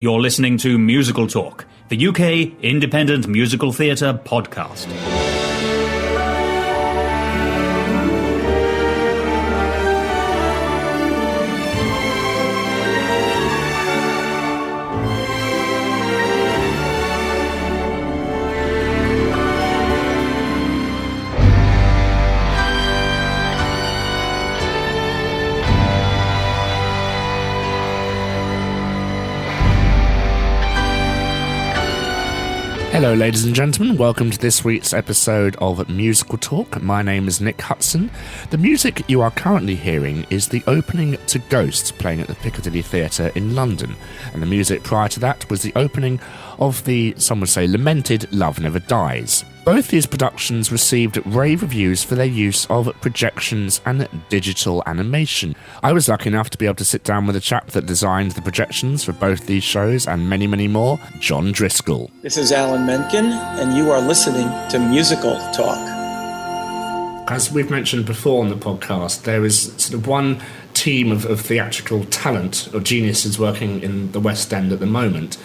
You're listening to Musical Talk, the UK independent musical theatre podcast. Hello ladies and gentlemen, welcome to this week's episode of Musical Talk. My name is Nick Hudson. The music you are currently hearing is the opening to Ghost, playing at the Piccadilly Theatre in London, and the music prior to that was the opening of the, some would say, lamented Love Never Dies. Both these productions received rave reviews for their use of projections and digital animation. I was lucky enough to be able to sit down with a chap that designed the projections for both these shows and many, many more, Jon Driscoll. This is Alan Menken, and you are listening to Musical Talk. As we've mentioned before on the podcast, there is sort of one team of theatrical talent or geniuses working in the West End at the moment.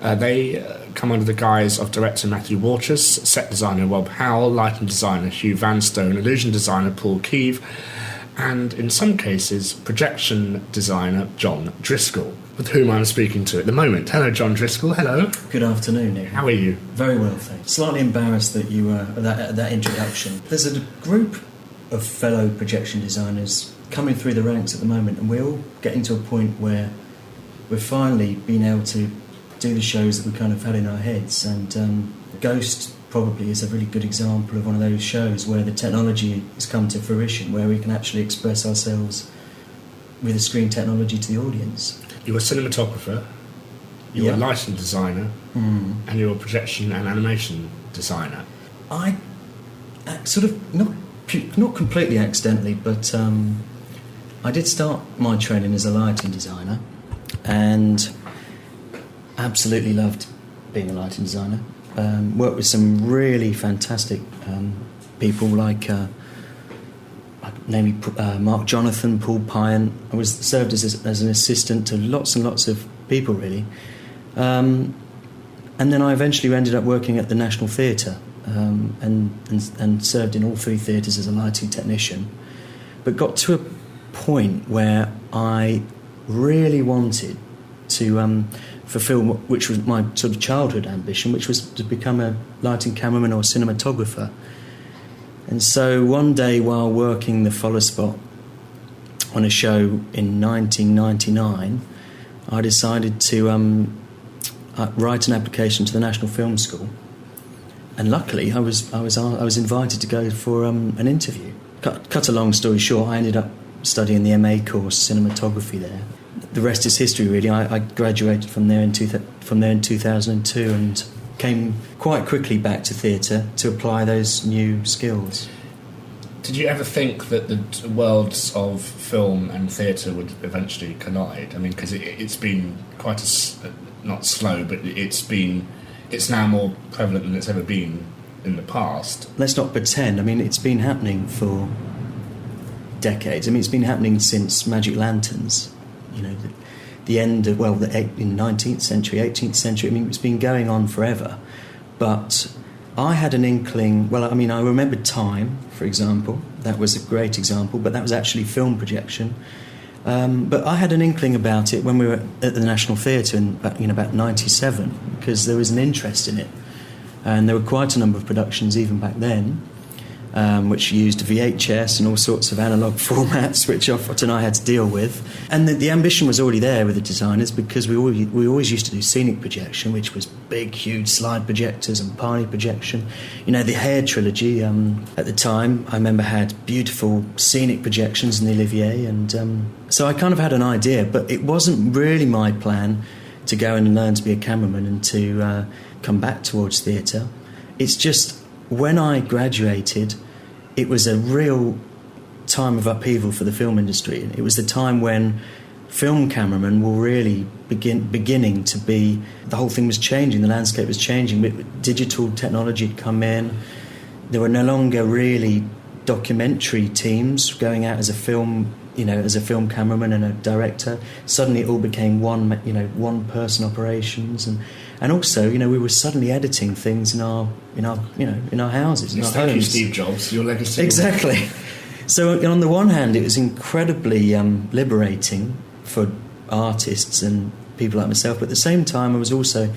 They come under the guise of director Matthew Waters, set designer Rob Howell, lighting designer Hugh Vanstone, illusion designer Paul Keeve, and in some cases, projection designer Jon Driscoll, with whom I'm speaking to at the moment. Hello, Jon Driscoll. Hello. Good afternoon, Nick. How are you? Very well, thanks. Slightly embarrassed that you were that introduction. There's a group of fellow projection designers coming through the ranks at the moment, and we're all getting to a point where we're finally being able to do the shows that we kind of had in our heads, and Ghost probably is a really good example of one of those shows where the technology has come to fruition, where we can actually express ourselves with the screen technology to the audience. You're a cinematographer, you're a lighting designer, and you're a projection and animation designer. I sort of, not completely accidentally, but I did start my training as a lighting designer, and absolutely loved being a lighting designer. Worked with some really fantastic people like namely Mark Jonathan, Paul Pyan. I served as an assistant to lots and lots of people, really. And then I eventually ended up working at the National Theatre and served in all three theatres as a lighting technician. But got to a point where I really wanted to fulfil which was my sort of childhood ambition, which was to become a lighting cameraman or cinematographer. And so one day, while working the follow spot on a show in 1999, I decided to write an application to the National Film School, and luckily I was invited to go for an interview. Cut a long story short, I ended up studying the MA course cinematography there. The rest is history, really. I graduated from there in 2002 and came quite quickly back to theatre to apply those new skills. Did you ever think that the worlds of film and theatre would eventually collide? I mean, because it's been quite not slow, but it's now more prevalent than it's ever been in the past. Let's not pretend. I mean, it's been happening for decades. I mean, it's been happening since Magic Lanterns. You know, the end of, the 19th century, 18th century. I mean, it's been going on forever. But I had an inkling. I remember Time, for example. That was a great example, but that was actually film projection. But I had an inkling about it when we were at the National Theatre in about 97, because there was an interest in it. And there were quite a number of productions even back then, which used VHS and all sorts of analogue formats, which often I had to deal with. And the ambition was already there with the designers, because we always used to do scenic projection, which was big, huge slide projectors and party projection. You know, the Hair trilogy at the time, I remember, had beautiful scenic projections in the Olivier, and so I kind of had an idea, but it wasn't really my plan to go and learn to be a cameraman and to come back towards theatre. It's just, when I graduated, it was a real time of upheaval for the film industry. It was the time when film cameramen were really beginning to be... The whole thing was changing, the landscape was changing. Digital technology had come in. There were no longer really documentary teams going out as a film as a film cameraman and a director. Suddenly it all became one person operations, and also, we were suddenly editing things in our houses, in our Thank you, homes. Steve Jobs, your legacy. Exactly. So on the one hand, it was incredibly liberating for artists and people like myself, but at the same time I was also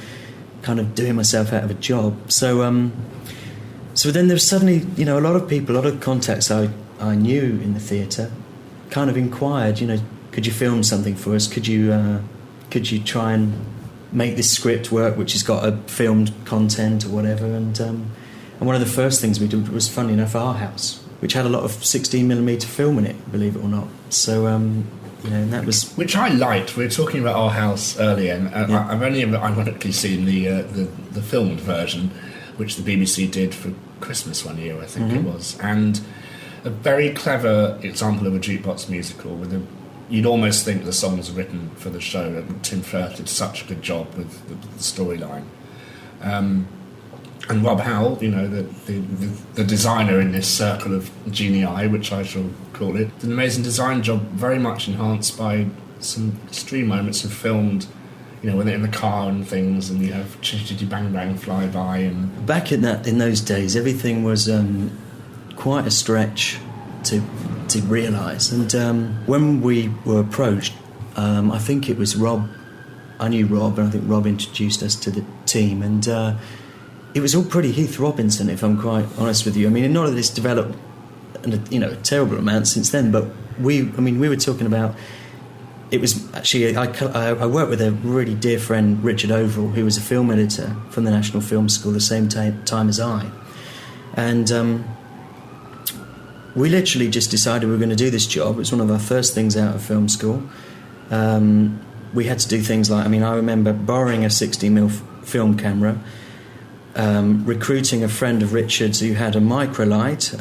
kind of doing myself out of a job. So then there was suddenly, a lot of people, a lot of contacts I knew in the theatre kind of inquired, could you film something for us? Could you try and make this script work, which has got a filmed content or whatever? And one of the first things we did was, funny enough, Our House, which had a lot of 16mm film in it, believe it or not. So, and that was... Which I liked. We were talking about Our House earlier, and I've only ironically seen the filmed version, which the BBC did for Christmas one year, I think it was. And a very clever example of a jukebox musical. You'd almost think the songs were written for the show. Tim Firth did such a good job with the storyline. And Rob Howell, the designer in this circle of genii, which I shall call it, did an amazing design job, very much enhanced by some extreme moments and filmed, when they're in the car and things, and you have Chitty Chitty Bang Bang fly by. And back in those days, everything was quite a stretch to realise. And when we were approached, I think it was Rob. I knew Rob, and I think Rob introduced us to the team, and it was all pretty Heath Robinson, if I'm quite honest with you. I mean, not that it's developed, a terrible amount since then, but we were talking about. It was actually, I worked with a really dear friend, Richard Overall, who was a film editor from the National Film School the same time as I. And we literally just decided we were going to do this job. It was one of our first things out of film school. We had to do things like, I remember borrowing a 60mm film camera, recruiting a friend of Richard's who had a microlight,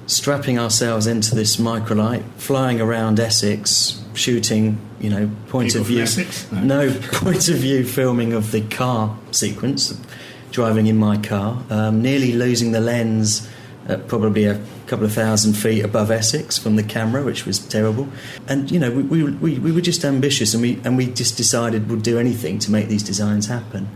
strapping ourselves into this microlight, flying around Essex, shooting, point People of view. Essex? No, point of view filming of the car sequence, driving in my car, nearly losing the lens at probably a couple of 1,000 feet above Essex from the camera, which was terrible. And we were just ambitious, and we just decided we'd do anything to make these designs happen.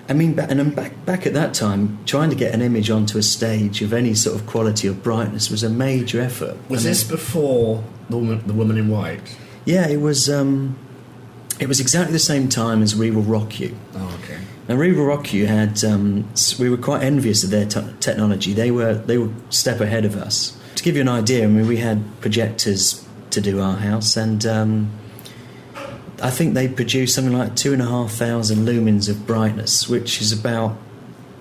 Back at that time, trying to get an image onto a stage of any sort of quality or brightness was a major effort. Was this before the Woman in White? Yeah, it was exactly the same time as We Will Rock You. Oh, okay. And We Will Rock You had... we were quite envious of their technology. They were a step ahead of us. To give you an idea, we had projectors to do Our House, and I think they produced something like 2,500 lumens of brightness, which is about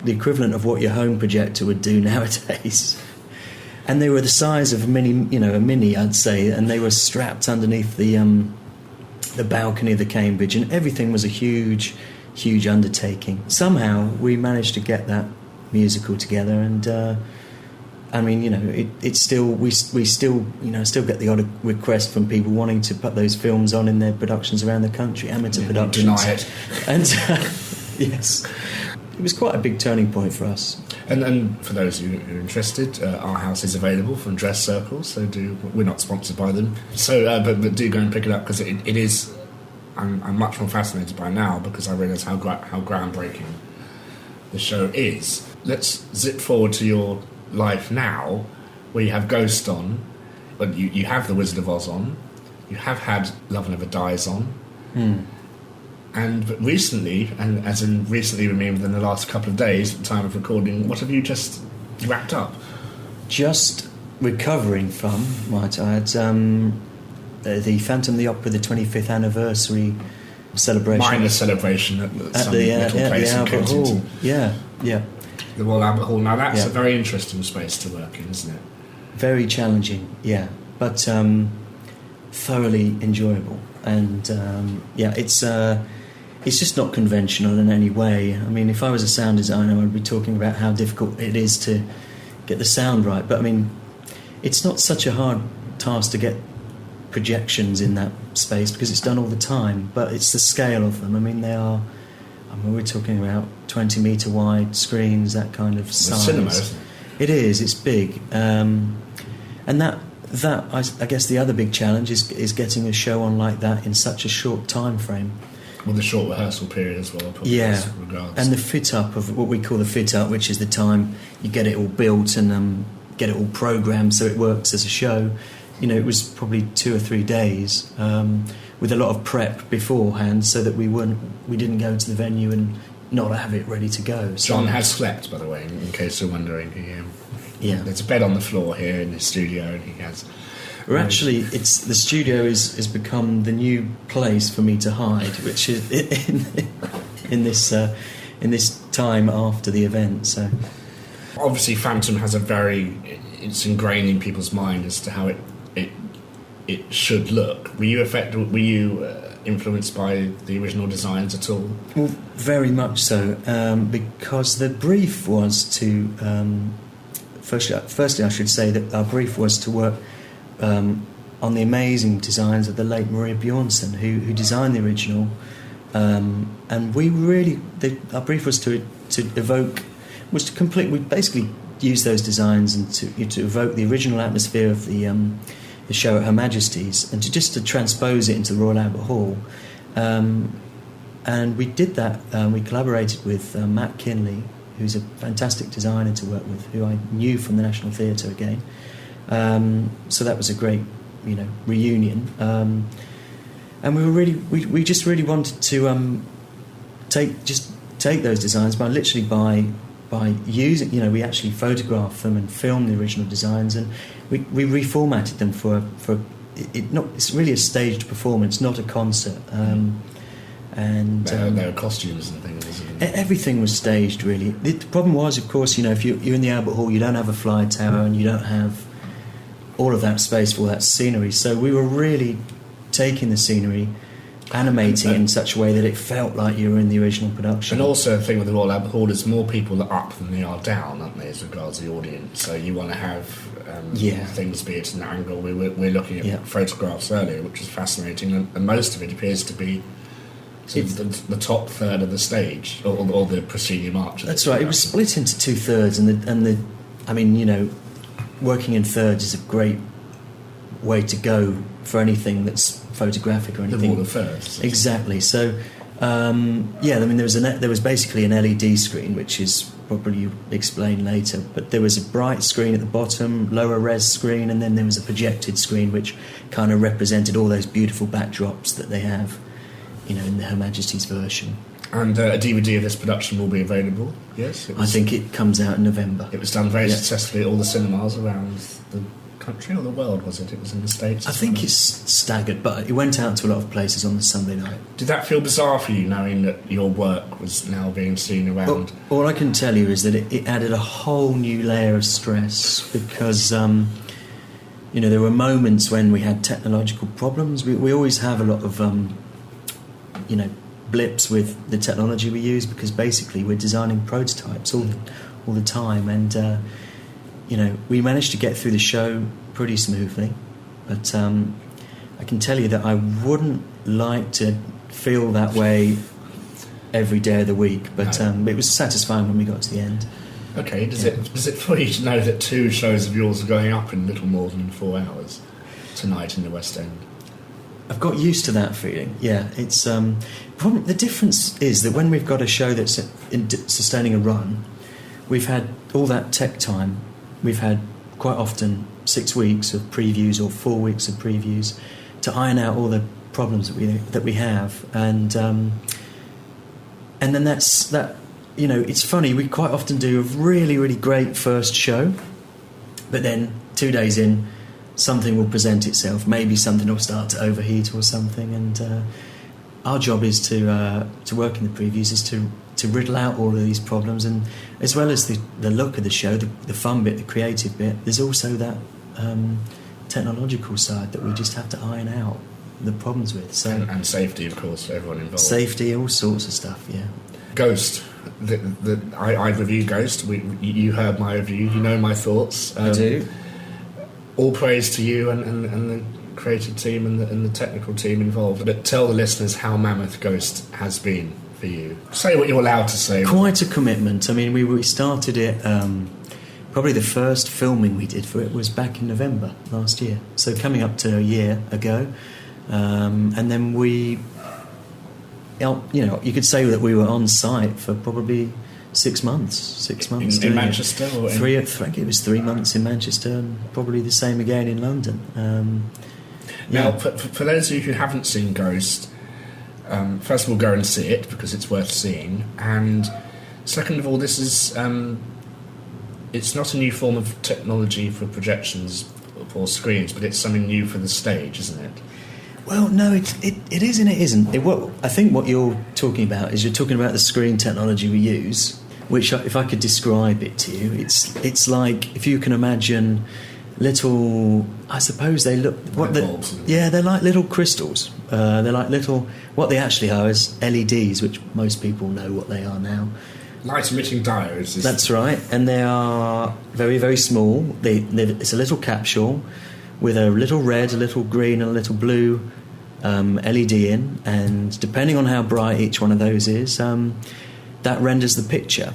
the equivalent of what your home projector would do nowadays. And they were the size of a mini, I'd say, and they were strapped underneath the balcony of the Cambridge, and everything was a huge undertaking. Somehow we managed to get that musical together, and it's still we still get the odd request from people wanting to put those films on in their productions around the country, amateur productions. Deny it. And yes, it was quite a big turning point for us. And for those who are interested, Our House is available from Dress Circle, so we're not sponsored by them. So, but do go and pick it up, because it is. I'm much more fascinated by it now, because I realise how groundbreaking the show is. Let's zip forward to your life now, where you have Ghost on, but you have The Wizard of Oz on, you have had Love Never Dies on, but recently, and as in recently, we mean within the last couple of days at the time of recording, what have you just wrapped up? Just recovering from, might I add, the Phantom of the Opera, the 25th anniversary celebration. Minor celebration at some little place in Kensington. Hall. Yeah. The Royal Albert Hall. Now that's Yeah. a very interesting space to work in, isn't it? Very challenging, yeah, but thoroughly enjoyable. And it's just not conventional in any way. If I was a sound designer, I'd be talking about how difficult it is to get the sound right. But it's not such a hard task to get projections in that space, because it's done all the time. But it's the scale of them. We're talking about 20-metre wide screens, that kind of size. Cinema, isn't it? It is. It's big, and I guess the other big challenge is getting a show on like that in such a short time frame. Well, the short rehearsal period as well. Probably Yeah, and the fit up of what we call the fit up, which is the time you get it all built and get it all programmed so it works as a show. You know, it was probably 2 or 3 days with a lot of prep beforehand, so that we didn't go to the venue and not have it ready to go. So, Jon has slept, by the way, in case you're wondering. There's a bed on the floor here in the studio, and he has. Well, actually, the studio has become the new place for me to hide, which is in this time after the event. So, obviously, Phantom has it's ingrained in people's mind as to how it should look. Were you influenced by the original designs at all? Well, very much so, because the brief was to. Firstly, I should say that our brief was to work on the amazing designs of the late Maria Bjornsson, who designed the original, and we really our brief was to we basically used those designs and to evoke the original atmosphere of the show at Her Majesty's, and to transpose it into the Royal Albert Hall, and we did that. We collaborated with Matt Kinley, who's a fantastic designer to work with, who I knew from the National Theatre again. So that was a great, reunion. And we just really wanted to take those designs by using, we actually photographed them and filmed the original designs, and we reformatted them for it's really a staged performance, not a concert. And there are costumes and things. Everything was staged, really. The problem was, of course, if you're in the Albert Hall, you don't have a fly tower and you don't have all of that space for all that scenery. So we were really taking the scenery, animating it in such a way that it felt like you were in the original production. And also, the thing with the Royal Albert Hall is more people are up than they are down, aren't they, as regards the audience? So you want to have things be at an angle. We're looking at photographs earlier, which is fascinating, and most of it appears to be the top third of the stage, or the proscenium arch. That's right. It was split into 2/3, and working in thirds is a great way to go for anything that's photographic or anything. The more the first. Exactly. So, there was basically an LED screen, which is probably explained later. But there was a bright screen at the bottom, lower res screen, and then there was a projected screen, which kind of represented all those beautiful backdrops that they have, in the Her Majesty's version. And a DVD of this production will be available, yes? I think it comes out in November. It was done very successfully at all the cinemas around the country, or the world, was it? It was in the States? I think it's staggered, but it went out to a lot of places on the Sunday night. Did that feel bizarre for you, knowing that your work was now being seen around? All I can tell you is that it added a whole new layer of stress, because, there were moments when we had technological problems. We always have a lot of... blips with the technology we use, because basically we're designing prototypes all the time, and we managed to get through the show pretty smoothly, but I can tell you that I wouldn't like to feel that way every day of the week, but it was satisfying when we got to the end. Okay, does it for you to know that 2 shows of yours are going up in little more than 4 hours tonight in the West End? I've got used to that feeling. Yeah, it's the difference is that when we've got a show that's sustaining a run, we've had all that tech time. We've had quite often 6 weeks of previews or 4 weeks of previews to iron out all the problems that we have, and then that's that. It's funny. We quite often do a really, really great first show, but then 2 days in, something will present itself. Maybe something will start to overheat or something, and our job is to work in the previews, is to riddle out all of these problems, and as well as the look of the show, the fun bit, the creative bit, there's also that technological side that we just have to iron out the problems with. So and safety, of course, for everyone involved. Safety, all sorts of stuff. Yeah. Ghost. I reviewed Ghost. You heard my review. You know my thoughts. I do. All praise to you and the creative team and the technical team involved. But tell the listeners how mammoth Ghost has been for you. Say what you're allowed to say. Quite a commitment. I mean, we started it probably the first filming we did for it was back in November last year. So coming up to a year ago. And then we, you could say that we were on site for probably 6 months. 6 months in Manchester, or I think it was 3 months in Manchester, and probably the same again in London. Now, for those of you who haven't seen Ghost, first of all, go and see it because it's worth seeing, and second of all, this is it's not a new form of technology for projections or screens, but it's something new for the stage, isn't it? Well, no, it is and it isn't. I think what you're talking about is you're talking about the screen technology we use, which, if I could describe it to you, it's like, if you can imagine little, I suppose they look... they're like little crystals. They're like little... What they actually are is LEDs, which most people know what they are now. Light-emitting diodes. That's right, and they are very, very small. It's a little capsule with a little red, a little green and a little blue LED in, and depending on how bright each one of those is, that renders the picture.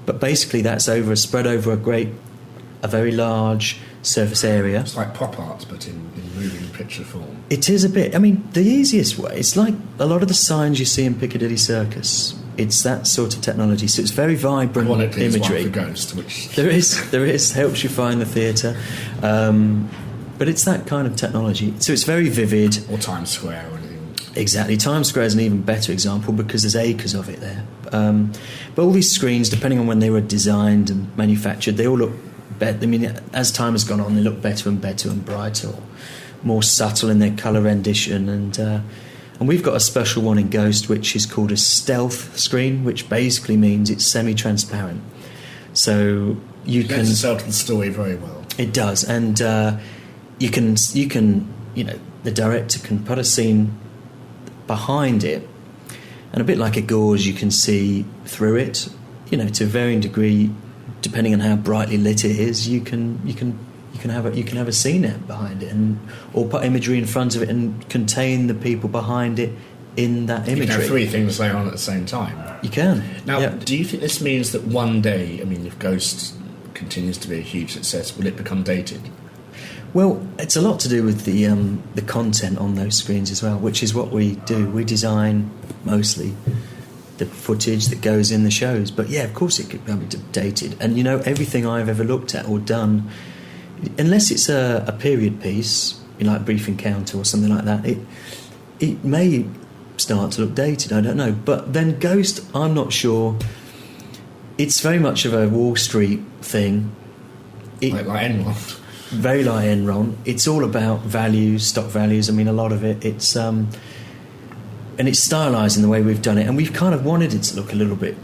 But basically that's spread over a very large surface area. It's like pop art, but in moving picture form. It is a bit. I mean, the easiest way, it's like a lot of the signs you see in Piccadilly Circus. It's that sort of technology, so it's very vibrant imagery. One for Ghost, which there is helps you find the theatre. But it's that kind of technology. So it's very vivid. Or Times Square or anything. Exactly. Times Square is an even better example because there's acres of it there. But all these screens, depending on when they were designed and manufactured, they all look better. I mean, as time has gone on, they look better and better and brighter, or more subtle in their colour rendition. And we've got a special one in Ghost, which is called a stealth screen, which basically means it's semi-transparent. So you can... Lends itself to the story very well. It does. And... You can, the director can put a scene behind it, and a bit like a gauze, you can see through it. To a varying degree, depending on how brightly lit it is, you can have a scene behind it, or put imagery in front of it and contain the people behind it in that imagery. You can have three things going on at the same time. You can. Now, yeah. Do you think this means that one day, if Ghost continues to be a huge success, will it become dated? Well, it's a lot to do with the content on those screens as well, which is what we do. We design mostly the footage that goes in the shows. But yeah, of course it could be dated. And everything I've ever looked at or done, unless it's a period piece, like Brief Encounter or something like that, it may start to look dated. I don't know. But then Ghost, I'm not sure. It's very much of a Wall Street thing. Like Enron. Very like Enron. It's all about values, stock values. I mean, a lot of it's and it's stylised in the way we've done it, and we've kind of wanted it to look a little bit,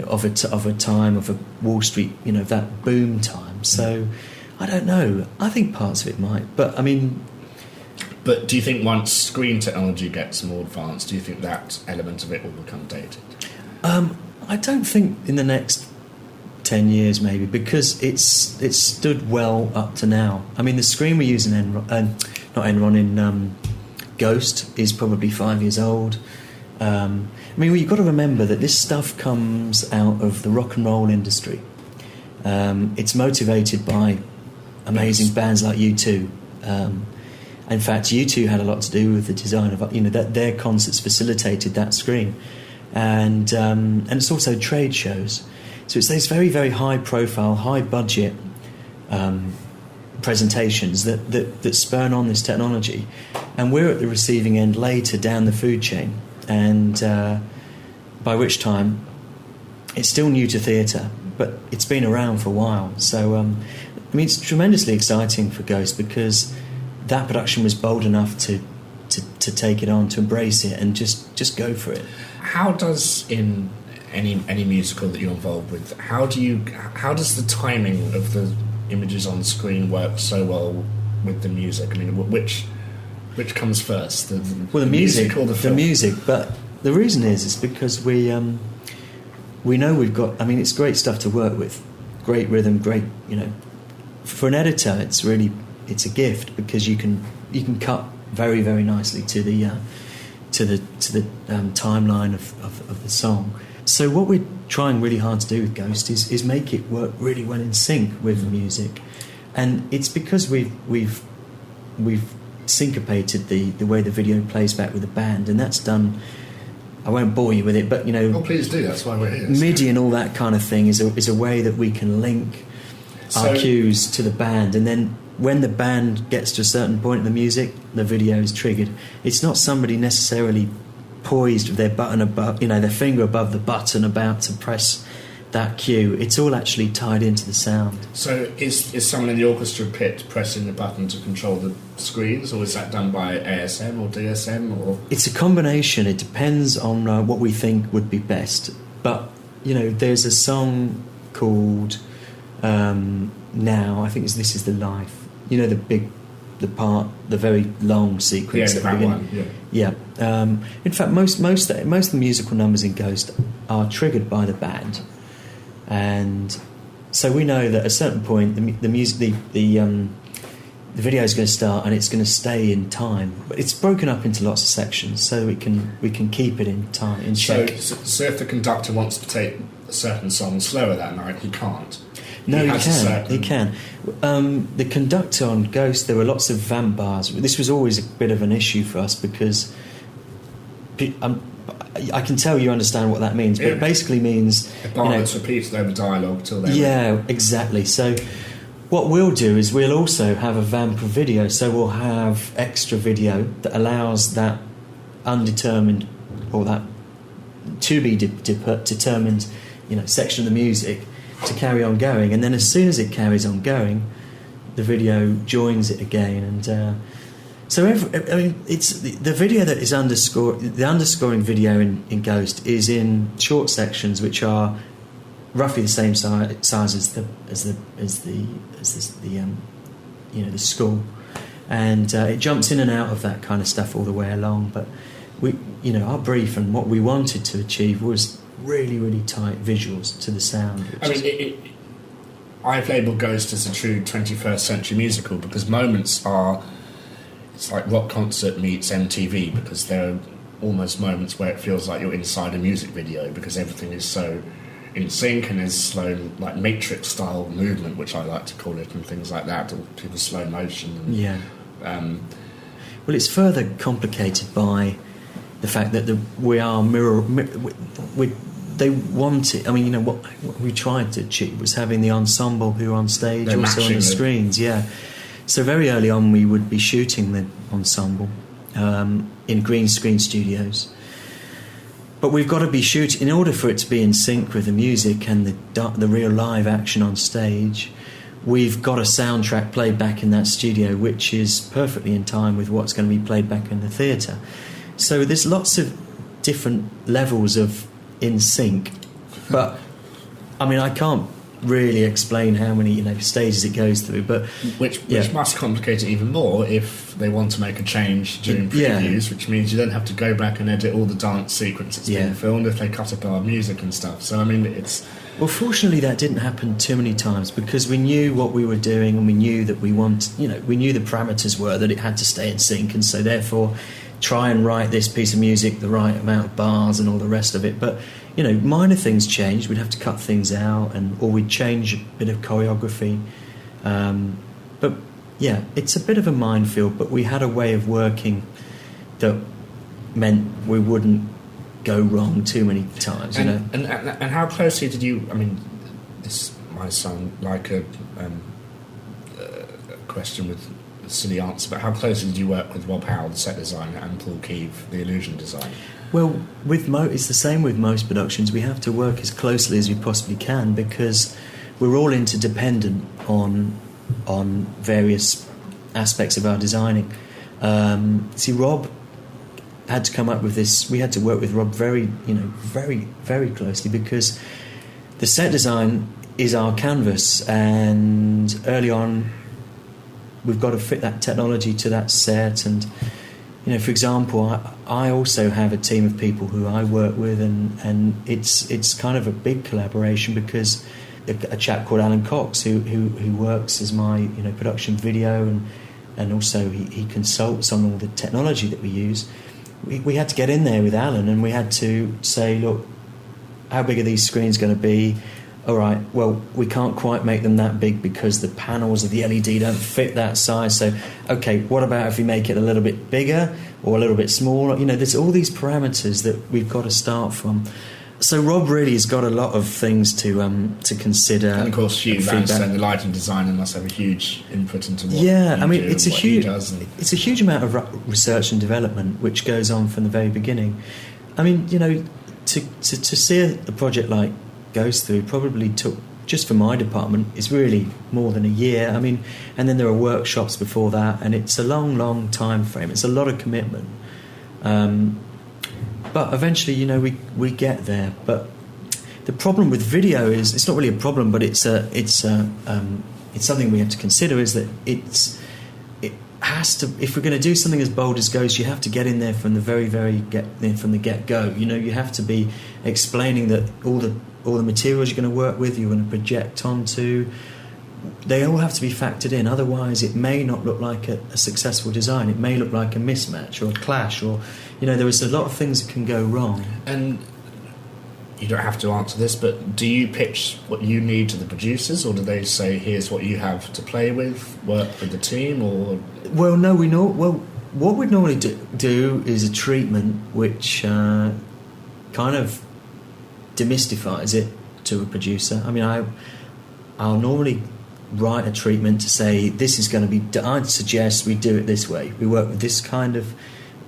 of a time of a Wall Street, that boom time. So, I don't know. I think parts of it might, but I mean. But do you think once screen technology gets more advanced, do you think that element of it will become dated? I don't think in the next 10 years maybe, because it's stood well up to now. I mean, the screen we use in in Ghost is probably 5 years old. You've got to remember that this stuff comes out of the rock and roll industry. It's motivated by amazing bands like U2. In fact, U2 had a lot to do with the design of that their concerts facilitated that screen, and it's also trade shows. So it's these very, very high-profile, high-budget presentations that spurn on this technology, and we're at the receiving end later down the food chain, and by which time it's still new to theatre, but it's been around for a while. So, it's tremendously exciting for Ghost because that production was bold enough to take it on, to embrace it, and just go for it. How does in any musical that you're involved with, how does the timing of the images on screen work so well with the music? Which comes first, the music or the film? The music, but the reason is because we know we've got. It's great stuff to work with, great rhythm, great. For an editor, it's a gift because you can cut very, very nicely to to the timeline of the song. So what we're trying really hard to do with Ghost is make it work really well in sync with the music, and it's because we've syncopated the way the video plays back with the band, and that's done. I won't bore you with it, but Oh, please do. That's why we're here. MIDI and all that kind of thing is a way that we can link our cues to the band, and then when the band gets to a certain point in the music, the video is triggered. It's not somebody necessarily poised with their button above, their finger above the button about to press that cue. It's all actually tied into the sound. So is someone in the orchestra pit pressing the button to control the screens, or is that done by ASM or DSM? Or it's a combination. It depends on what we think would be best. But there's a song called Now. I think this is the life. The very long sequence. Yeah, that one. Yeah. In fact, most of the musical numbers in Ghost are triggered by the band, and so we know that at a certain point the video is going to start and it's going to stay in time, but it's broken up into lots of sections so we can keep it in time in check. So if the conductor wants to take a certain song slower that night, he can't. No, he can. The conductor on Ghost, there were lots of vamp bars. This was always a bit of an issue for us because I can tell you understand what that means, but it basically means a bar that's repeated over dialogue till then. Yeah, exactly. So what we'll do is we'll also have a vamp of video. So we'll have extra video that allows that undetermined or that to be determined, section of the music to carry on going, and then as soon as it carries on going, the video joins it again, and so it's the video that is the underscoring video in Ghost is in short sections which are roughly the same size as the score, and it jumps in and out of that kind of stuff all the way along. But our brief and what we wanted to achieve was really, really tight visuals to the sound. I've labelled Ghost as a true 21st century musical because moments it's like rock concert meets MTV, because there are almost moments where it feels like you're inside a music video because everything is so in sync and there's slow, like Matrix style movement, which I like to call it, and things like that, or people slow motion. And, well, it's further complicated by the fact that we are they want it. I mean, what we tried to achieve was having the ensemble who are on stage also on the screens. Yeah. So very early on, we would be shooting the ensemble in green screen studios. But we've got to be shooting in order for it to be in sync with the music and the real live action on stage. We've got a soundtrack played back in that studio, which is perfectly in time with what's going to be played back in the theatre. So there's lots of different levels of in sync, but I mean I can't really explain how many stages it goes through, but which must complicate it even more if they want to make a change during previews, which means you then have to go back and edit all the dance sequences being filmed if they cut up our music and stuff. So I mean well, fortunately that didn't happen too many times because we knew what we were doing and we knew that we knew the parameters were that it had to stay in sync, and so therefore try and write this piece of music the right amount of bars and all the rest of it. But minor things changed. We'd have to cut things out, or we'd change a bit of choreography. But yeah, it's a bit of a minefield. But we had a way of working that meant we wouldn't go wrong too many times. And how closely did you? I mean, this might sound like a question with a silly answer, but how closely did you work with Rob Howe, the set designer, and Paul Keeve, the illusion designer? Well, it's the same with most productions. We have to work as closely as we possibly can because we're all interdependent on various aspects of our designing. Rob had to come up with this. We had to work with Rob very, very closely because the set design is our canvas, and early on we've got to fit that technology to that set. And for example, I also have a team of people who I work with, and it's kind of a big collaboration because a chap called Alan Cox who works as my production video, and also he consults on all the technology that we use. we had to get in there with Alan, and we had to say, look, how big are these screens going to be? All right, well, we can't quite make them that big because the panels of the LED don't fit that size. So, okay, what about if we make it a little bit bigger or a little bit smaller? You know, there's all these parameters that we've got to start from. So Rob really has got a lot of things to consider. And of course, you understand the lighting designer must have a huge input into what it's a huge amount of research and development which goes on from the very beginning. I mean, you know, to see a project like Goes Through probably took, just for my department, is really more than a year. I mean, and then there are workshops before that, and it's a long time frame. It's a lot of commitment. But eventually, you know, we get there. But the problem with video is, it's not really a problem, but it's something we have to consider, is that it has to, if we're going to do something as bold as Ghost, you have to get in there from the from the get-go. You know, you have to be explaining that all the materials you're going to work with, you're going to project onto, they all have to be factored in. Otherwise, it may not look like a successful design. It may look like a mismatch or a clash, or, you know, there is a lot of things that can go wrong. And you don't have to answer this, but do you pitch what you need to the producers, or do they say, here's what you have to play with, work with the team, or...? Well, no, what we'd normally do is a treatment which kind of demystifies it to a producer. I mean, I'll normally write a treatment to say, this is going to be, I'd suggest we do it this way. We work with this kind of,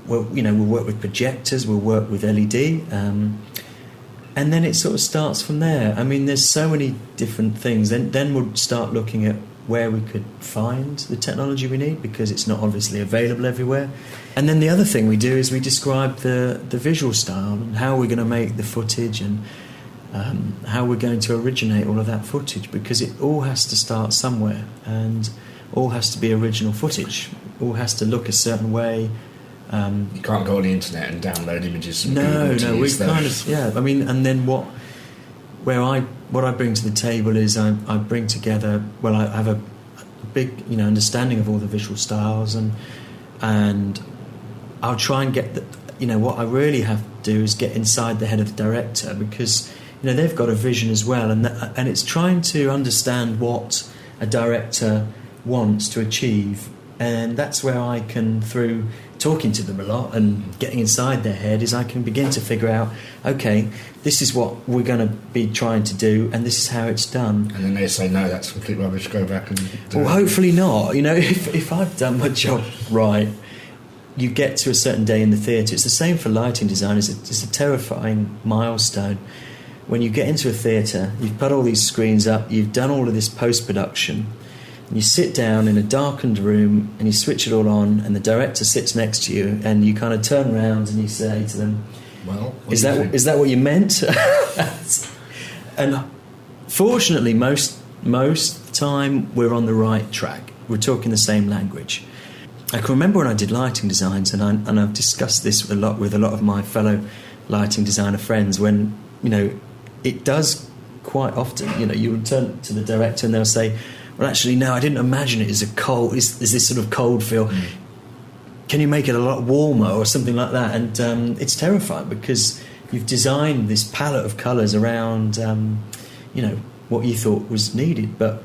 well, you know, we'll work with projectors, we'll work with LED, and then it sort of starts from there. I mean, there's so many different things. Then we'll start looking at where we could find the technology we need, because it's not obviously available everywhere. And then the other thing we do is we describe the visual style and how we're going to make the footage, and how we're going to originate all of that footage, because it all has to start somewhere, and all has to be original footage. All has to look a certain way. You can't go on the internet and download images from No, Google we kind of, yeah. I mean, and then what I bring to the table is I bring together. Well, I have a big, you know, understanding of all the visual styles, and I'll try and get the, you know, what I really have to do is get inside the head of the director, because, you know, they've got a vision as well, and it's trying to understand what a director wants to achieve, and that's where I can, through talking to them a lot and getting inside their head, is I can begin to figure out, okay, this is what we're going to be trying to do, and this is how it's done. And then they say, no, that's complete rubbish, go back and do Well, hopefully not. You know, if I've done my job right, you get to a certain day in the theatre. It's the same for lighting design. It's a terrifying milestone. When you get into a theatre, you've put all these screens up, you've done all of this post-production, and you sit down in a darkened room and you switch it all on, and the director sits next to you, and you kind of turn around and you say to them, well, is that what you meant? And fortunately, most time we're on the right track. We're talking the same language. I can remember when I did lighting designs, and I've discussed this a lot with a lot of my fellow lighting designer friends, when, you know, it does quite often, you know, you would turn to the director and they'll say, well, actually, no, I didn't imagine it as a cold, is this sort of cold feel. Can you make it a lot warmer or something like that? And it's terrifying, because you've designed this palette of colours around, you know, what you thought was needed. But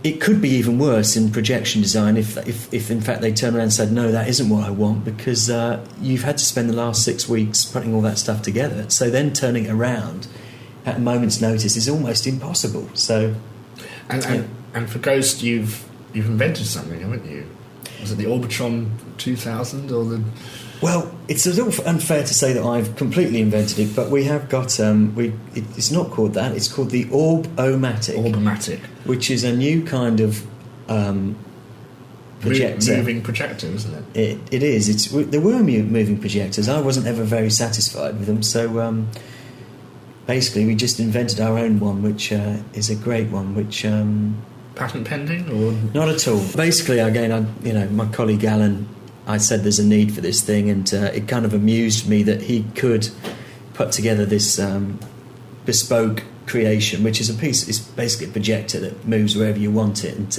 it could be even worse in projection design if in fact they turn around and said, no, that isn't what I want, because you've had to spend the last 6 weeks putting all that stuff together. So then turning it around at a moment's notice is almost impossible. So... And for Ghost, you've invented something, haven't you? Was it the Orbitron 2000 or the... Well, it's a little unfair to say that I've completely invented it, but we have got... it's not called that, it's called the Orb-O-Matic. Orb-O-Matic. Which is a new kind of projector. Moving projector, isn't it? It is. There were moving projectors. I wasn't ever very satisfied with them, so... basically, we just invented our own one, which is a great one, which... patent pending, or...? Not at all. Basically, again, my colleague Alan, I said there's a need for this thing, and it kind of amused me that he could put together this bespoke creation, which is it's basically a projector that moves wherever you want it, and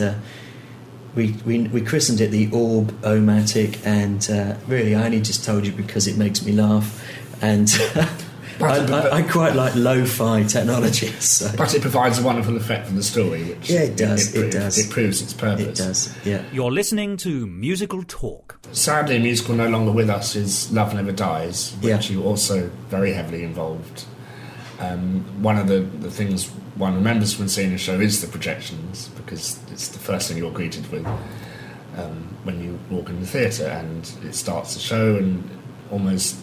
we christened it the Orb-O-Matic, and really I only just told you because it makes me laugh, and I quite like lo-fi technology. So. But it provides a wonderful effect for the story, which it does. It proves its purpose. It does, yeah. You're listening to Musical Talk. Sadly, a musical no longer with us is Love Never Dies, which you also very heavily involved. One of the things one remembers from seeing the show is the projections, because it's the first thing you're greeted with when you walk in the theatre, and it starts the show, and almost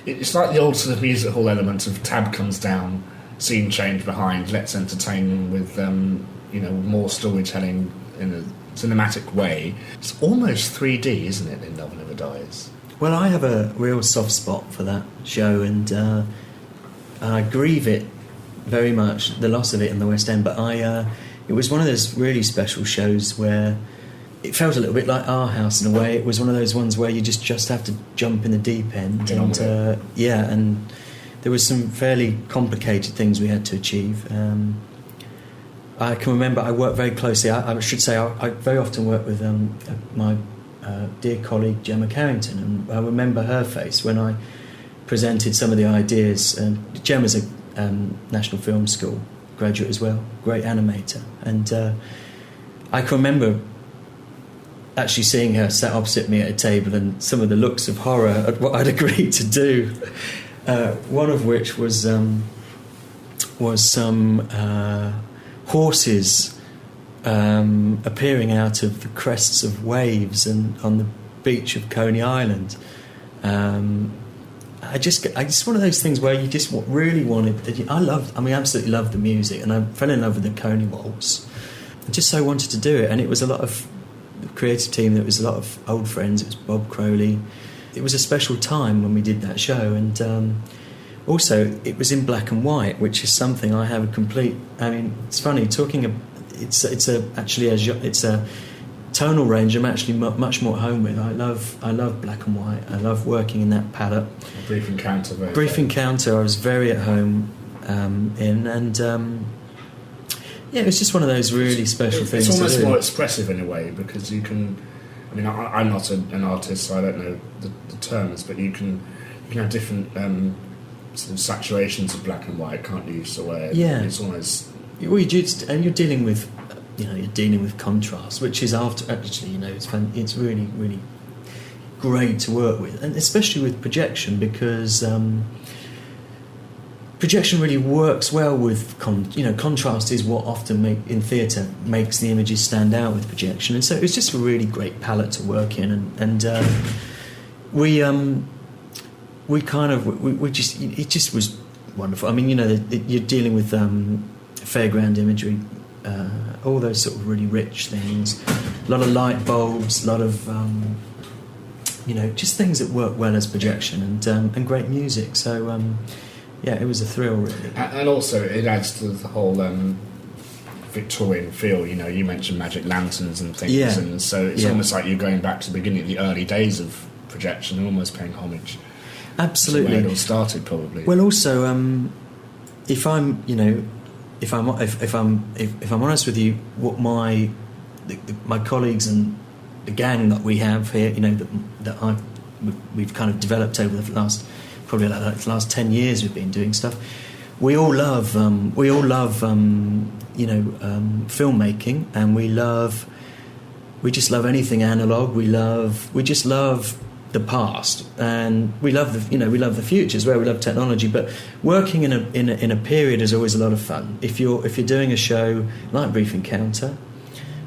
it's like the old sort of music hall element of tab comes down, scene change behind, let's entertain with more storytelling in a cinematic way. It's almost 3D, isn't it, in Love Never Dies? Well, I have a real soft spot for that show, and I grieve it very much, the loss of it in the West End, but it was one of those really special shows where it felt a little bit like Our House in a way. It was one of those ones where you just have to jump in the deep end, and and there was some fairly complicated things we had to achieve. I can remember I worked very closely. I should say I very often work with my dear colleague Gemma Carrington, and I remember her face when I presented some of the ideas. Gemma's a National Film School graduate as well, great animator, and I can remember actually seeing her sat opposite me at a table, and some of the looks of horror at what I'd agreed to do. One of which was some horses appearing out of the crests of waves and on the beach of Coney Island. I just one of those things where you just really wanted. I absolutely loved the music, and I fell in love with the Coney Waltz. I just so wanted to do it, and it was a lot of the creative team. There was a lot of old friends. It was Bob Crowley. It was a special time when we did that show, and also it was in black and white, which is something I have a complete. I mean, it's funny talking. It's a tonal range I'm actually much more at home with. I love black and white. I love working in that palette. Brief Encounter. I was very at home in, and it was just one of those really special things. It's almost to do. more expressive in a way, because you can. I mean, I'm not an artist, so I don't know the terms, but you can have different sort of saturations of black and white, can't you? So it's almost. Well, you're dealing with. You're dealing with contrast, which is it's really, really great to work with, and especially with projection, because projection really works well with contrast is what often in theatre makes the images stand out with projection, and so it was just a really great palette to work in, and it just was wonderful. I mean, you're dealing with fairground imagery. All those sort of really rich things, a lot of light bulbs, a lot of just things that work well as projection, and great music. So it was a thrill, really. And also it adds to the whole Victorian feel. You mentioned magic lanterns and things, and so it's almost like you're going back to the beginning of the early days of projection and almost paying homage. Absolutely, to where it all started, probably. Well, also, if I'm honest with you, what my colleagues and the gang that we have here, we've kind of developed over the last 10 years we've been doing stuff. We all love filmmaking, and we just love anything analog. We just love the past, and we love the future as well. We love technology, but working in a period is always a lot of fun. If you're doing a show like Brief Encounter,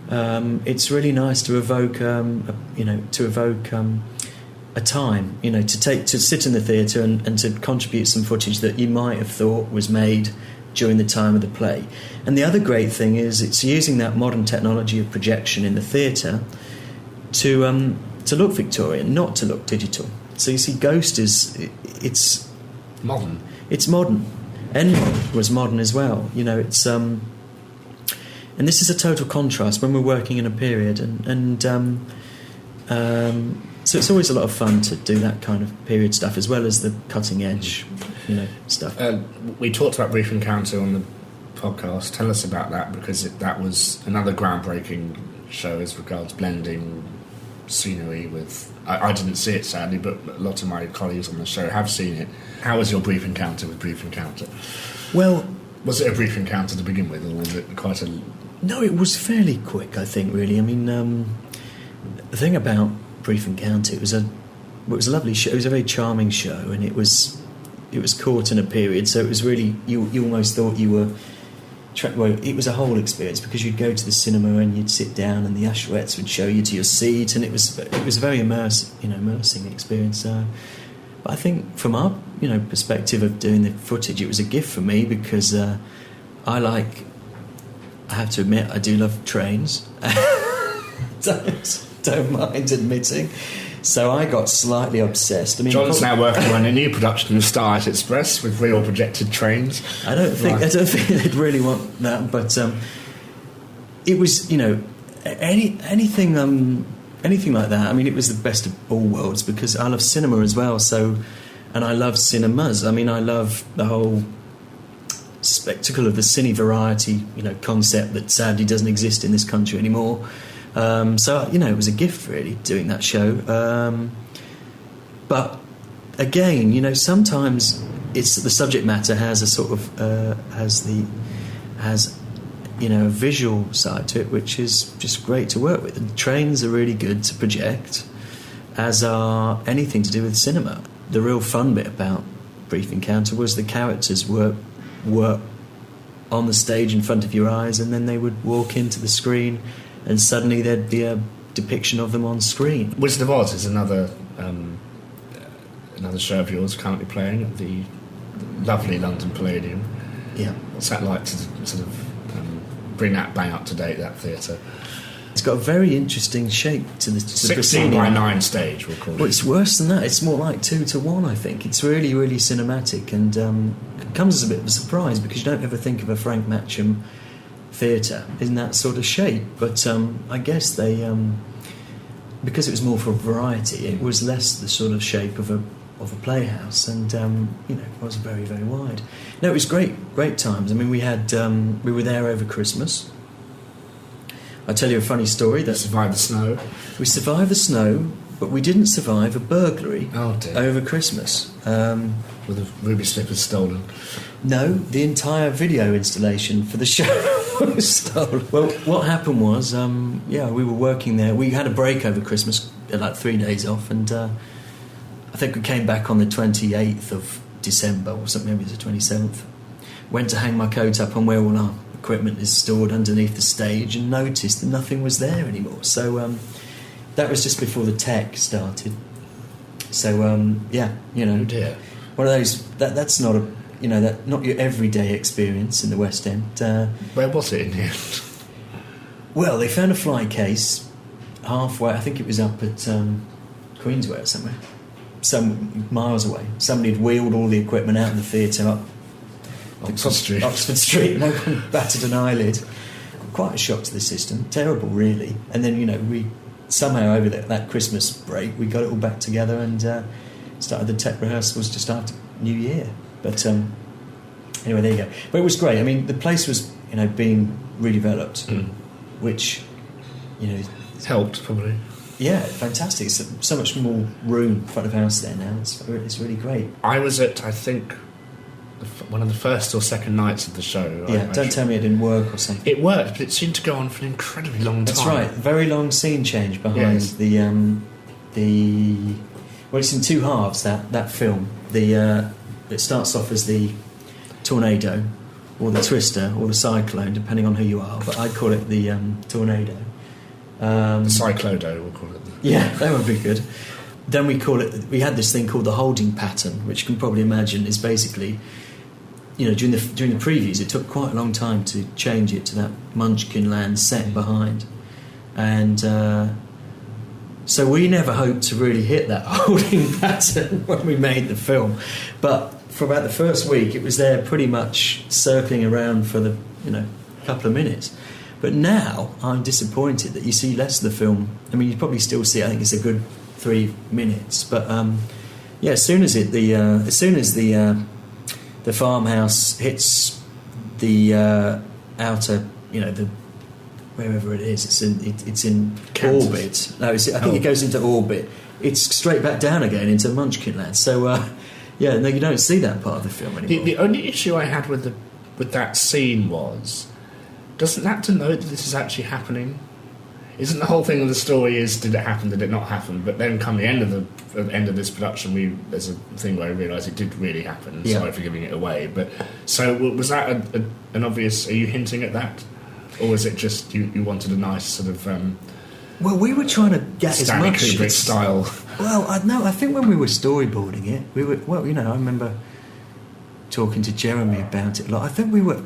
it's really nice to evoke a time, to sit in the theatre and to contribute some footage that you might have thought was made during the time of the play. And the other great thing is it's using that modern technology of projection in the theatre to look Victorian, not to look digital. So you see, Ghost it's modern. It's modern. Enron was modern as well. It's and this is a total contrast when we're working in a period, so it's always a lot of fun to do that kind of period stuff as well as the cutting edge, stuff. We talked about Brief Encounter on the podcast. Tell us about that, because that was another groundbreaking show as regards blending scenery with... I didn't see it, sadly, but a lot of my colleagues on the show have seen it. How was your brief encounter with Brief Encounter? Well... Was it a brief encounter to begin with, or was it quite a... No, it was fairly quick, I think, really. I mean, the thing about Brief Encounter, it was a lovely show. It was a very charming show, and it was caught in a period, so it was really... You almost thought you were... Well, it was a whole experience, because you'd go to the cinema and you'd sit down and the usherates would show you to your seat, and it was a very immersing experience. But I think from our perspective of doing the footage, it was a gift for me, because I have to admit, I do love trains. don't mind admitting. So I got slightly obsessed. I mean, Jon's now working on a new production of Starlight Express with real projected trains. I don't think they'd really want that, but it was anything like that. I mean, it was the best of all worlds, because I love cinema as well. So, and I love cinemas. I mean, I love the whole spectacle of the cine variety, concept that sadly doesn't exist in this country anymore. So it was a gift really doing that show. But again, sometimes it's the subject matter has a sort of has a visual side to it, which is just great to work with. And trains are really good to project, as are anything to do with cinema. The real fun bit about Brief Encounter was the characters were on the stage in front of your eyes, and then they would walk into the screen, and suddenly there'd be a depiction of them on screen. Wizard of Oz is another show of yours currently playing at the lovely London Palladium. Yeah. What's that like to sort of bring that bang up to date, that theatre? It's got a very interesting shape to the 16 by 9 stage, we'll call it. Well, it's worse than that. It's more like 2-to-1, I think. It's really, really cinematic, and it comes as a bit of a surprise, because you don't ever think of a Frank Matcham theatre in that sort of shape. But I guess they, because it was more for variety, it was less the sort of shape of a playhouse, and it was very, very wide. No, it was great times. I mean, we were there over Christmas. I'll tell you a funny story. That survived the snow. We survived the snow, but we didn't survive a burglary over Christmas. Were the ruby slippers stolen? No, the entire video installation for the show was stolen. Well, what happened was, we were working there. We had a break over Christmas, like 3 days off, and I think we came back on the 28th of December or something, maybe it was the 27th. Went to hang my coat up on where all our equipment is stored underneath the stage, and noticed that nothing was there anymore. So that was just before the tech started. So Oh dear. one of those that's not not your everyday experience in the West End. Where was it in the end? Well, they found a fly case halfway. I think it was up at Queensway or somewhere, some miles away. Somebody had wheeled all the equipment out of the theatre up Oxford Street. No one batted an eyelid. Quite a shock to the system. Terrible, really. And then, we somehow over that Christmas break, we got it all back together and started the tech rehearsals just after New Year. But anyway, there you go. But it was great. I mean, the place was, being redeveloped, which, It's helped, probably. Yeah, fantastic. So much more room front of house there now. It's really great. I was at, I think, one of the first or second nights of the show. Yeah, don't tell me it didn't work or something. It worked, but it seemed to go on for an incredibly long time. That's right. Very long scene change behind the well, it's in two halves, that film. It starts off as the tornado or the twister or the cyclone, depending on who you are, but I call it the tornado. The cyclodo, we'll call it. Yeah, that would be good. Then we had this thing called the holding pattern, which you can probably imagine is basically, during the previews, it took quite a long time to change it to that Munchkin Land set behind. And so we never hoped to really hit that holding pattern when we made the film. But for about the first week, it was there pretty much circling around for the couple of minutes. But now I'm disappointed that you see less of the film. I mean, you probably still see. I think it's a good 3 minutes. But as soon as the farmhouse hits the outer, the wherever it is. It's in Kansas. orbit. No, I think it goes into orbit. It's straight back down again into Munchkinland. So, yeah, no, you don't see that part of the film anymore. The only issue I had with that scene was, doesn't that denote that this is actually happening? Isn't the whole thing of the story is, did it happen, did it not happen? But then come the end of this production, there's a thing where I realised it did really happen. Yeah. Sorry for giving it away. But so was that an obvious? Are you hinting at that, or was it just you wanted a nice sort of Well, we were trying to get as Stanley much Kubrick style? Well, I think when we were storyboarding it, I remember talking to Jeremy about it. Like, I think we were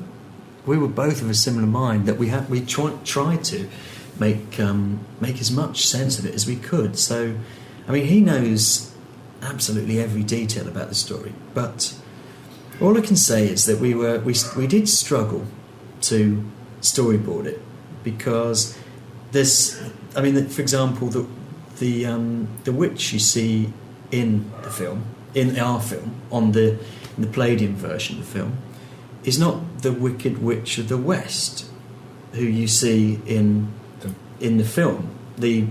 both of a similar mind that we tried to make as much sense of it as we could. So, I mean, he knows absolutely every detail about the story, but all I can say is that we did struggle to storyboard it because there's, I mean, for example, the witch you see in the film, in our film, in the Palladium version of the film, is not the Wicked Witch of the West, who you see in the film, the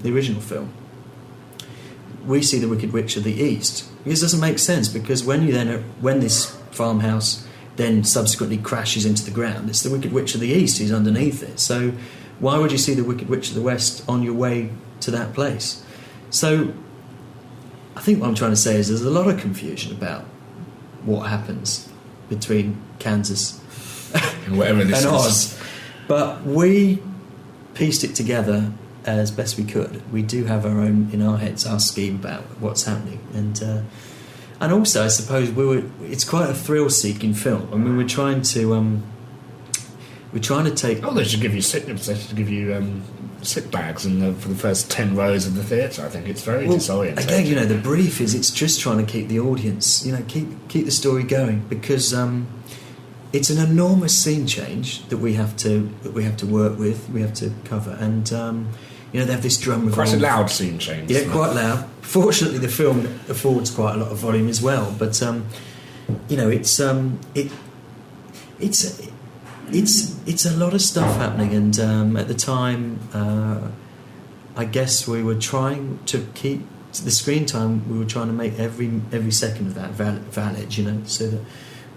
original film. We see the Wicked Witch of the East. This doesn't make sense because when this farmhouse then subsequently crashes into the ground, it's the Wicked Witch of the East who's underneath it. So why would you see the Wicked Witch of the West on your way to that place? So I think what I'm trying to say is there's a lot of confusion about what happens between Kansas And whatever this and is. Oz. But we pieced it together as best we could. We do have our own, in our heads, our scheme about what's happening. And also, I suppose, it's quite a thrill-seeking film. I mean, we're trying to take... Oh, they should give you sit bags for the first 10 rows of the theatre. I think it's very disorientating. Again, the brief is it's just trying to keep the audience, keep the story going, because it's an enormous scene change that we have to work with, we have to cover, and they have this drum revolve. Quite a loud scene change. Yeah, quite loud. Fortunately, the film affords quite a lot of volume as well, but it's a lot of stuff happening, and at the time, I guess we were trying to keep the screen time. We were trying to make every second of that valid, so that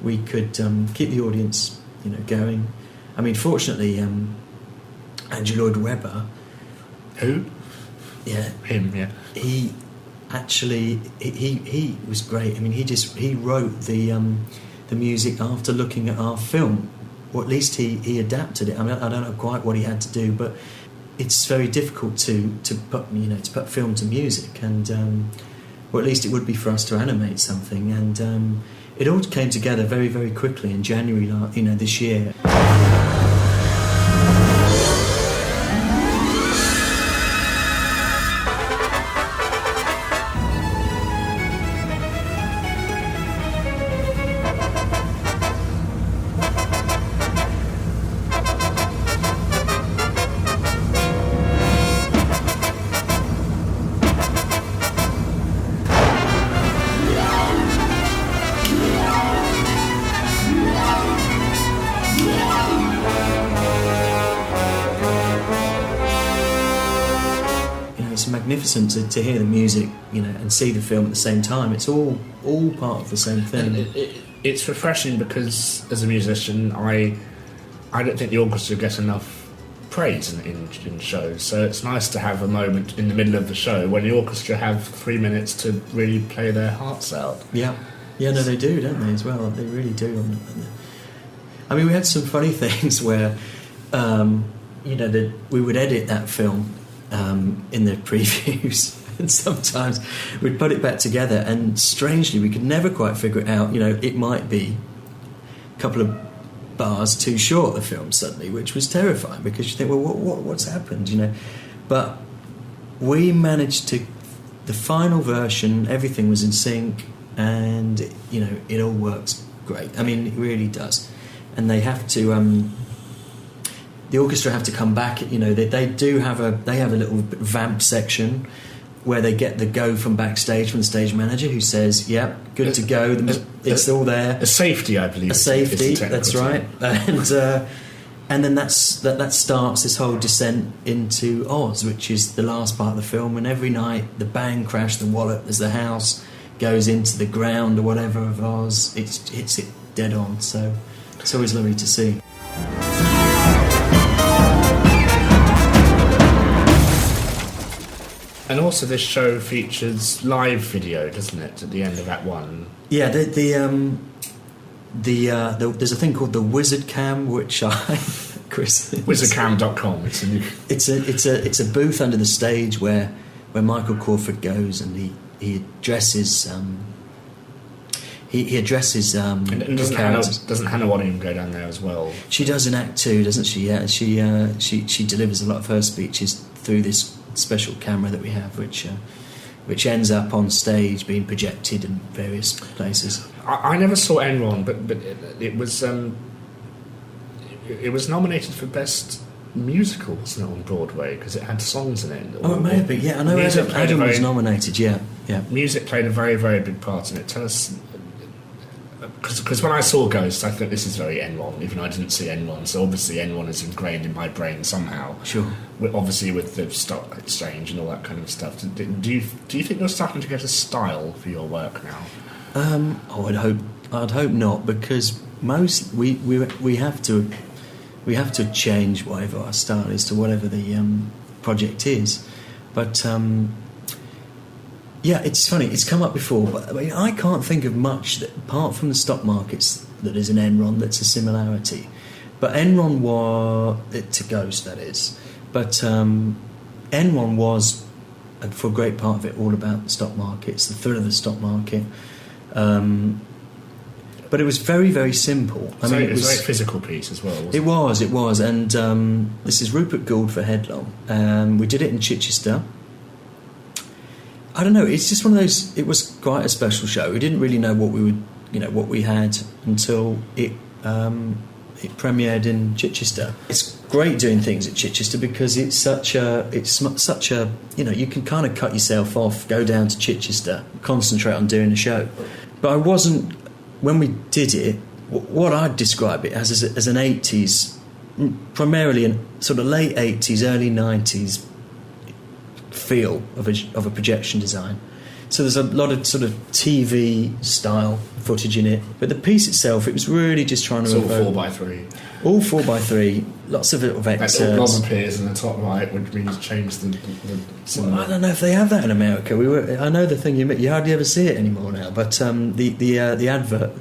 we could keep the audience, going. I mean, fortunately, Andrew Lloyd Webber, who? Yeah, him. Yeah, he actually he was great. I mean, he wrote the music after looking at our film. Or at least he adapted it. I mean, I don't know quite what he had to do, but it's very difficult to put film to music, and or at least it would be for us to animate something. And it all came together very, very quickly in January, this year. Magnificent to hear the music, and see the film at the same time. It's all part of the same thing. It's refreshing because, as a musician, I don't think the orchestra gets enough praise in shows. So it's nice to have a moment in the middle of the show when the orchestra have 3 minutes to really play their hearts out. Yeah, no, they do, don't they? As well, they really do. I mean, we had some funny things where, we would edit that film. In the previews, and sometimes we'd put it back together, and strangely we could never quite figure it out. It might be a couple of bars too short, the film, suddenly, which was terrifying, because you think, well, what's happened, but we managed to, the final version, everything was in sync, and it all works great. I mean, it really does. And they have to the orchestra have to come back. They have a little vamp section where they get the go from backstage from the stage manager, who says, "Yeah, good to go. It's all there." A safety, I believe. A safety. That's right. And then that starts this whole descent into Oz, which is the last part of the film. And every night, the bang crash, the wallop, as the house goes into the ground or whatever of Oz, it hits it dead on. So it's always lovely to see. And also, this show features live video, doesn't it? At the end of Act 1. Yeah, there's a thing called the Wizard Cam, which Chris, Wizardcam.com. It's a booth under the stage where Michael Crawford goes and he addresses he addresses and doesn't Hannah Waddingham go down there as well? She does in Act 2, doesn't she? Yeah, she delivers a lot of her speeches through this special camera that we have, which ends up on stage being projected in various places. I never saw Enron, but it was nominated for Best Musical, wasn't it, on Broadway, because it had songs in it. Oh, it may have been, yeah. I know Adam was nominated, yeah. Music played a very, very big part in it. Tell us, because when I saw Ghost, I thought this is very Enron, even though I didn't see Enron, so obviously Enron is ingrained in my brain somehow. Sure. Obviously with the stock exchange and all that kind of stuff. Do you think you're starting to get a style for your work now? I'd hope not, because most we have to change whatever our style is to whatever the project is. But yeah, it's funny. It's come up before, but I mean, I can't think of much that, apart from the stock markets, that is an Enron that's a similarity. But Enron was to Ghost, that is. But Enron was, for a great part of it, all about the stock markets, the thrill of the stock market. But it was very, very simple. I mean, it was a very physical piece as well, wasn't it? It was. And this is Rupert Gould for Headlong. We did it in Chichester. I don't know, it's just one of those, it was quite a special show. We didn't really know what we had until it premiered in Chichester. It's great doing things at Chichester because it's such a, you can kind of cut yourself off, go down to Chichester, concentrate on doing the show. But I wasn't, when we did it, what I'd describe it as an 80s, primarily a sort of late 80s, early 90s feel of a projection design. So there's a lot of sort of TV style footage in it, but the piece itself, it was really just trying to... It's all 4x3. All 4x3 lots of little excerpts. That little blob appears in the top right, which means change the well, I don't know if they have that in America. I know the thing you hardly ever see it anymore now, but the advert...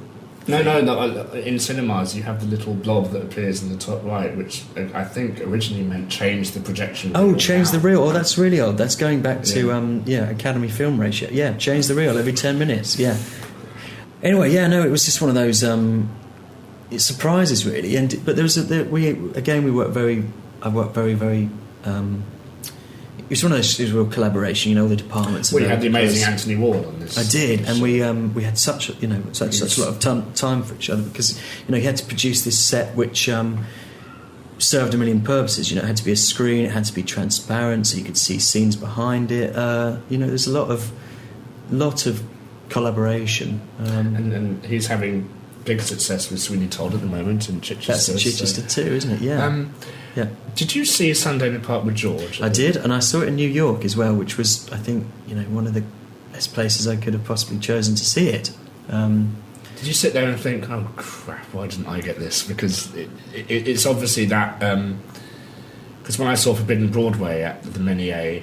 No. In cinemas, you have the little blob that appears in the top right, which I think originally meant change the projection. Oh, change the reel. Oh, that's really odd. That's going back to Academy Film Ratio. Yeah, change the reel every 10 minutes. Yeah. Anyway, it was just one of those surprises, really. But there was we worked very. I worked very, very. It was one of those real collaboration, all the departments. Well, you had the amazing Anthony Ward on this. I did, and we had such a lot of time for each other because he had to produce this set which served a million purposes. It had to be a screen, it had to be transparent, so you could see scenes behind it. There's a lot of collaboration. And he's having big success with Sweeney Todd at the moment in Chichester. That's in Chichester too, isn't it? Yeah. Yeah. Did you see Sunday in the Park with George? I did, and I saw it in New York as well, which was, I think, one of the best places I could have possibly chosen to see it. Did you sit there and think, oh crap, why didn't I get this? Because it's obviously that... Because when I saw Forbidden Broadway at the Menier,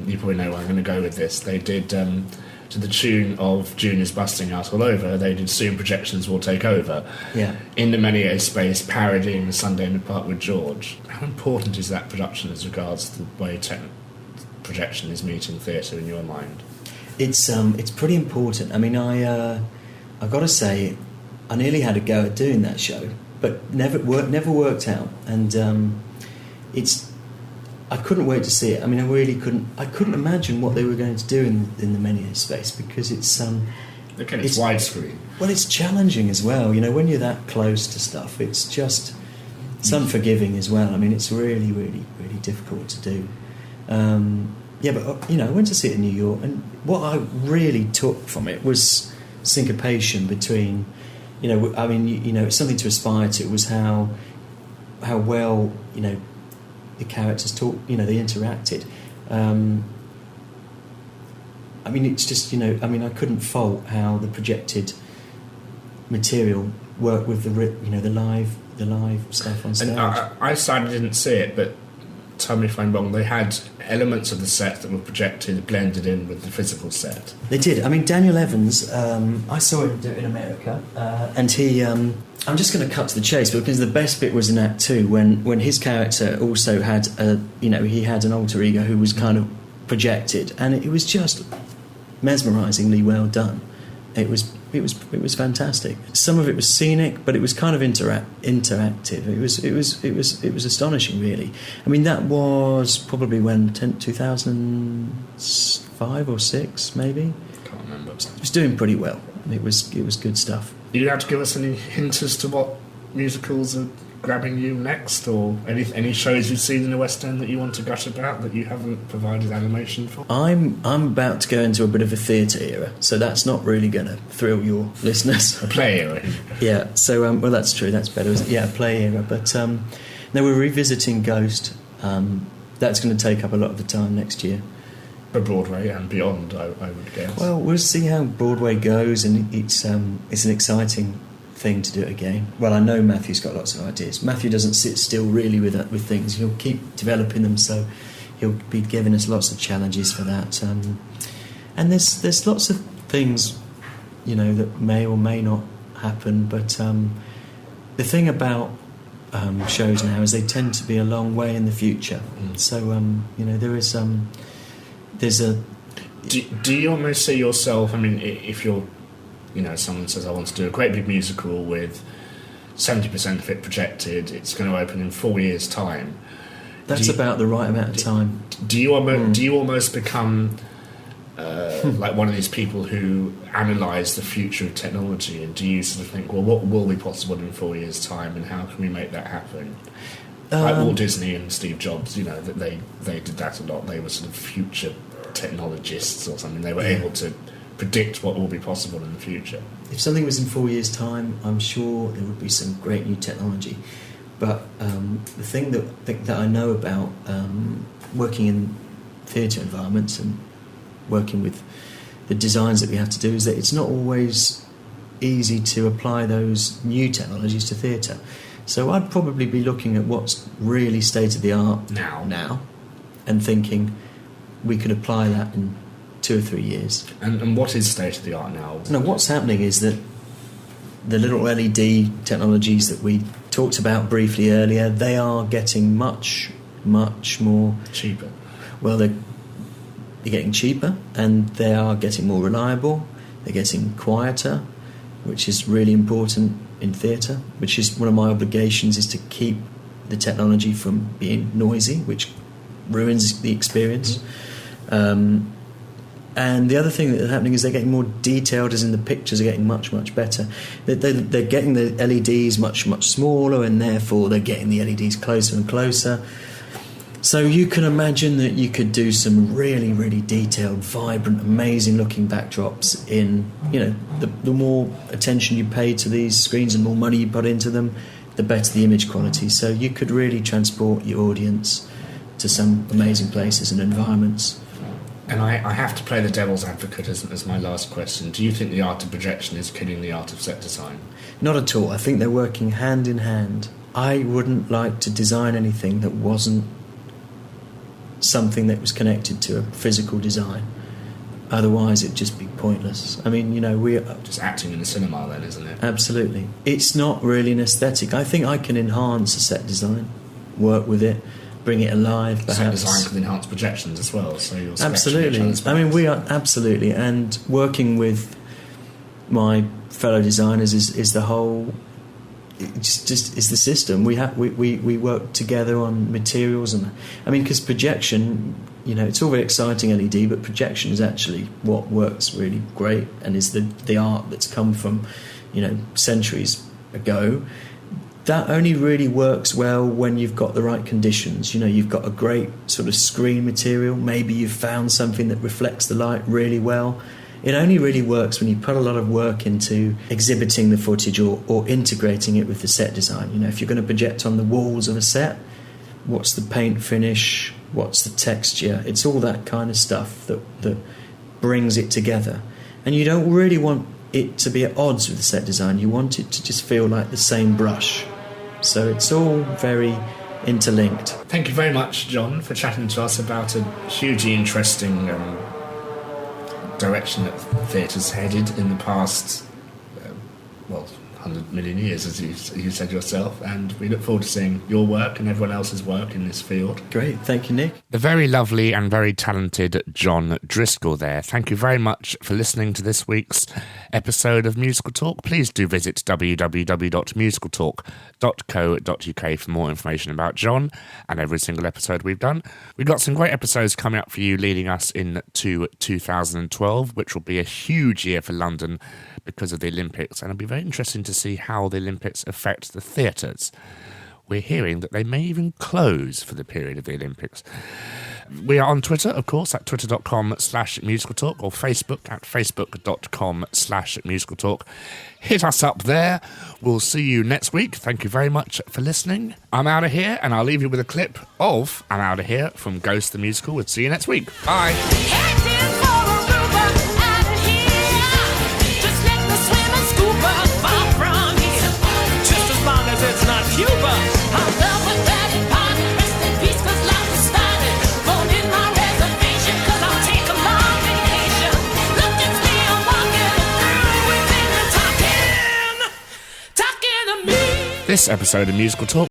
you probably know where I'm going to go with this, they did... to the tune of June is busting out all over, they did Soon Projections Will Take Over. Yeah. In the Menier space, parodying Sunday in the Park with George. How important is that production as regards to the way projection is meeting theatre in your mind? It's pretty important. I mean, I've got to say, I nearly had a go at doing that show, but never worked out. And I couldn't wait to see it. I mean, I really couldn't. I couldn't imagine what they were going to do in the Menier space because it's widescreen. Well, it's challenging as well. When you're that close to stuff, it's unforgiving as well. I mean, it's really, really, really difficult to do. But I went to see it in New York, and what I really took from it was syncopation between. It's something to aspire to. Was how well, you know, the characters talk, you know, they interacted. I mean, it's just, you know, I mean, I couldn't fault how the projected material worked with the live stuff on stage. And I sadly didn't see it, but tell me if I'm wrong, they had elements of the set that were projected, blended in with the physical set. They did. I mean, Daniel Evans, I saw him do it in America, and he... I'm just going to cut to the chase, because the best bit was in Act 2 when his character also had he had an alter ego who was kind of projected, and it was just mesmerisingly well done. It was fantastic. Some of it was scenic, but it was kind of interactive. It was astonishing, really. I mean, that was probably when 2005 or 6, maybe. Can't remember. It was doing pretty well. It was good stuff. Are you able to give us any hints as to what musicals are grabbing you next, or any shows you've seen in the West End that you want to gush about that you haven't provided animation for? I'm about to go into a bit of a theatre era, so that's not really going to thrill your listeners. A play era. Yeah. So well, that's true. That's better. Yeah, a play era. But no, we're revisiting Ghost. That's going to take up a lot of the time next year. For Broadway and beyond, I would guess. Well, we'll see how Broadway goes, and it's an exciting thing to do it again. Well, I know Matthew's got lots of ideas. Matthew doesn't sit still really with things. He'll keep developing them, so he'll be giving us lots of challenges for that. And there's lots of things, you know, that may or may not happen. But the thing about shows now is they tend to be a long way in the future. So you know, there's a. Do you almost see yourself? I mean, if you're, you know, someone says I want to do a great big musical with 70% of it projected, it's going to open in 4 years' time. That's about the right amount of time. Do you almost become like one of these people who analyse the future of technology, and do you sort of think, well, what will be possible in 4 years' time, and how can we make that happen? Like Walt Disney and Steve Jobs, you know, that they did that a lot. They were sort of future technologists or something. They were able to predict what will be possible in the future. If something was in 4 years' time, I'm sure there would be some great new technology. But the thing that I know about working in theatre environments and working with the designs that we have to do is that it's not always easy to apply those new technologies to theatre. So I'd probably be looking at what's really state-of-the-art now and thinking we could apply that in 2 or 3 years. And what is state-of-the-art now? No, what's happening is that the little LED technologies that we talked about briefly earlier, they are getting much, much more... cheaper. Well, they're getting cheaper, and they are getting more reliable. They're getting quieter, which is really important in theatre, which is one of my obligations, is to keep the technology from being noisy, which ruins the experience. And the other thing that's happening is they're getting more detailed, as in the pictures are getting much, much better. They're getting the LEDs much, much smaller, and therefore they're getting the LEDs closer and closer. So you can imagine that you could do some really, really detailed, vibrant, amazing-looking backdrops in, you know, the more attention you pay to these screens and more money you put into them, the better the image quality. So you could really transport your audience to some amazing places and environments. And I have to play the devil's advocate as my last question. Do you think the art of projection is killing the art of set design? Not at all. I think they're working hand in hand. I wouldn't like to design anything that wasn't something that was connected to a physical design. Otherwise it'd just be pointless. I mean, you know, we're just acting in the cinema then, isn't it? Absolutely. It's not really an aesthetic. I think I can enhance a set design, work with it, bring it alive, perhaps. Set design can enhance projections as well, so you're absolutely. I mean, we are absolutely, and working with my fellow designers is the whole. It's the system. We work together on materials, and I mean, because projection, you know, it's all very exciting LED, but projection is actually what works really great, and is the art that's come from, you know, centuries ago. That only really works well when you've got the right conditions. You know, you've got a great sort of screen material. Maybe you've found something that reflects the light really well, It only really works when you put a lot of work into exhibiting the footage or integrating it with the set design. You know, if you're going to project on the walls of a set, what's the paint finish, what's the texture? It's all that kind of stuff that brings it together. And you don't really want it to be at odds with the set design. You want it to just feel like the same brush. So it's all very interlinked. Thank you very much, Jon, for chatting to us about a hugely interesting direction that theatre's headed in the past, 100 million years, as you said yourself, and we look forward to seeing your work and everyone else's work in this field. Great, thank you, Nick. The very lovely and very talented Jon Driscoll there. Thank you very much for listening to this week's episode of Musical Talk. Please do visit www.musicaltalk.co.uk for more information about Jon and every single episode we've done. We've got some great episodes coming up for you, leading us into 2012, which will be a huge year for London because of the Olympics, and it'll be very interesting to see how the Olympics affect the theatres. We're hearing that they may even close for the period of the Olympics. We are on Twitter, of course, at twitter.com/musicaltalk, or Facebook at facebook.com/musicaltalk. Hit us up there. We'll see you next week. Thank you very much for listening. I'm out of here, and I'll leave you with a clip of I'm Out of Here from Ghost the Musical. We'll see you next week. Bye. It's not Cuba. I love what that part. Rest in peace, 'cause life is started. Going in my reservation, 'cause I'll take a long vacation. Look at me, I'm walking through within the talking to me. This episode of Musical Talk